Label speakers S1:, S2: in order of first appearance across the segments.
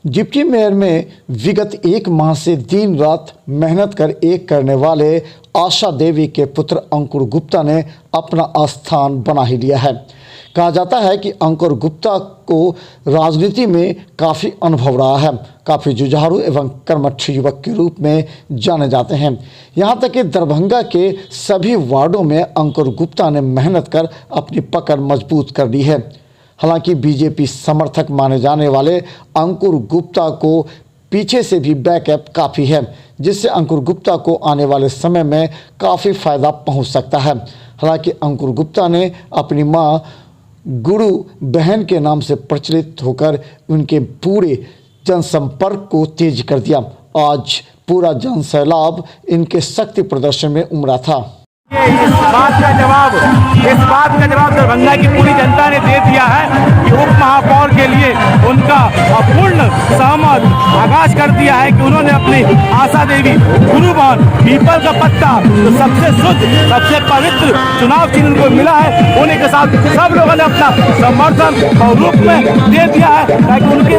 S1: Deputy mayor में विगत एक माह से दिन रात मेहनत कर एक करने वाले आशा देवी के पुत्र अंकुर गुप्ता ने अपना स्थान बना ही लिया है। कहा जाता है कि अंकुर गुप्ता को राजनीति में काफ़ी अनुभव रहा है। काफ़ी जुझारू एवं कर्मठ युवक के रूप में जाने जाते हैं। यहाँ तक कि दरभंगा के सभी वार्डों में अंकुर गुप्ता ने मेहनत कर अपनी पकड़ मजबूत कर दी है। हालांकि बीजेपी समर्थक माने जाने वाले अंकुर गुप्ता को पीछे से भी बैकअप काफ़ी है, जिससे अंकुर गुप्ता को आने वाले समय में काफ़ी फायदा पहुंच सकता है। हालांकि अंकुर गुप्ता ने अपनी मां गुरु बहन के नाम से प्रचलित होकर उनके पूरे जनसंपर्क को तेज कर दिया। आज पूरा जनसैलाब इनके शक्ति प्रदर्शन में उमड़ा था।
S2: इस बात का जवाब दरभंगा की पूरी जनता ने दे दिया है कि उप महापौर के लिए उनका पूर्ण सहमत आगाज कर दिया है कि उन्होंने अपनी आशा देवी गुरुबान पीपल का पत्ता तो सबसे शुद्ध सबसे पवित्र चुनाव चिन्ह उनको मिला है, होने के साथ सब लोगों ने अपना समर्थन और रूप में दे दिया है ताकि उनके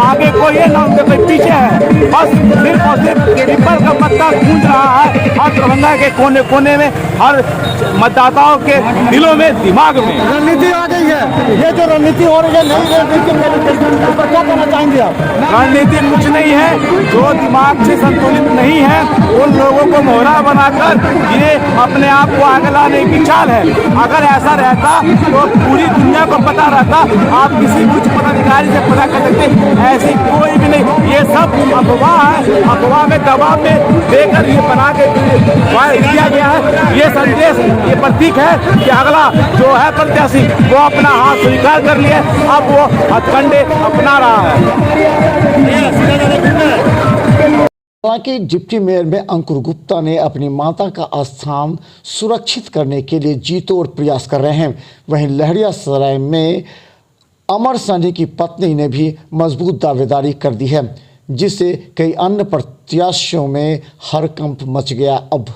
S2: आगे कोई है ना उनके कोई पीछे है। बस सिर्फ और सिर्फ पीपल का पत्ता गूंज रहा है हर दरभंगा के कोने कोने में, हर मतदाताओं के दिलों में, दिमाग में।
S3: रणनीति आ गई है। ये जो रणनीति हो रही है नई रणनीति पर क्या कहना चाहेंगे आप?
S2: रणनीति कुछ नहीं है, जो दिमाग से संतुलित नहीं है उन लोगों को मोहरा बनाकर ये अपने आप को आगे लाने की चाल है। अगर ऐसा रहता तो पूरी दुनिया को पता रहता, आप किसी उच्च पदाधिकारी से पता कर सकते, ऐसी कोई भी नहीं। ये सब अफवाह है, अफवाह में दबाव में देकर ये बना के दिया गया है। ये संदेश, ये प्रतीक है कि अगला जो है प्रत्याशी वो अपना हाथ स्वीकार कर लिए, अब वो हथकंडे अपना रहा है।
S1: हालांकि डिप्टी मेयर में अंकुर गुप्ता ने अपनी माता का स्थान सुरक्षित करने के लिए जी तोड़ प्रयास कर रहे हैं। वहीं लहरियासराय में अमर साहनी की पत्नी ने भी मजबूत दावेदारी कर दी है, जिससे कई अन्य प्रत्याशियों में हड़कंप मच गया। अब